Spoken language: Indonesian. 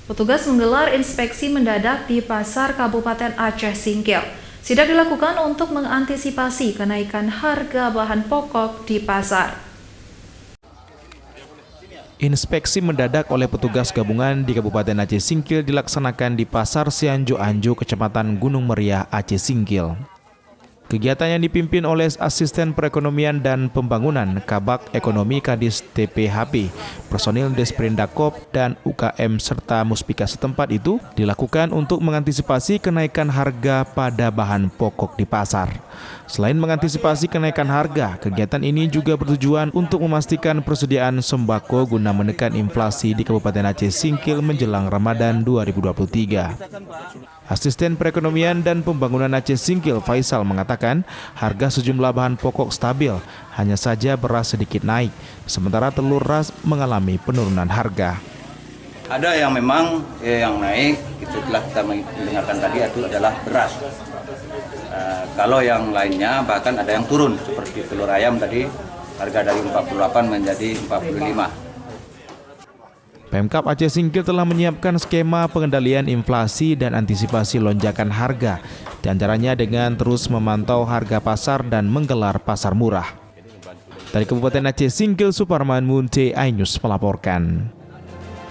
Petugas menggelar inspeksi mendadak di Pasar Kabupaten Aceh Singkil. Sidak dilakukan untuk mengantisipasi kenaikan harga bahan pokok di pasar. Inspeksi mendadak oleh petugas gabungan di Kabupaten Aceh Singkil dilaksanakan di Pasar Sianjo Anjo, Kecamatan Gunung Meriah, Aceh Singkil. Kegiatan yang dipimpin oleh Asisten Perekonomian dan Pembangunan Kabak Ekonomi Kadis TPHP, personil Desprindakop dan UKM serta muspika setempat itu dilakukan untuk mengantisipasi kenaikan harga pada bahan pokok di pasar. Selain mengantisipasi kenaikan harga, kegiatan ini juga bertujuan untuk memastikan persediaan sembako guna menekan inflasi di Kabupaten Aceh Singkil menjelang Ramadan 2023. Asisten Perekonomian dan Pembangunan Aceh Singkil Faisal mengatakan harga sejumlah bahan pokok stabil, hanya saja beras sedikit naik, sementara telur ras mengalami penurunan harga. Ada yang memang yang naik, itu telah kita mendengarkan tadi, itu adalah beras. Kalau yang lainnya bahkan ada yang turun, seperti telur ayam tadi, harga dari 48 menjadi 45. Pemkab Aceh Singkil telah menyiapkan skema pengendalian inflasi dan antisipasi lonjakan harga, diantaranya dengan terus memantau harga pasar dan menggelar pasar murah. Dari Kabupaten Aceh Singkil, Suparman Munte, iNews melaporkan.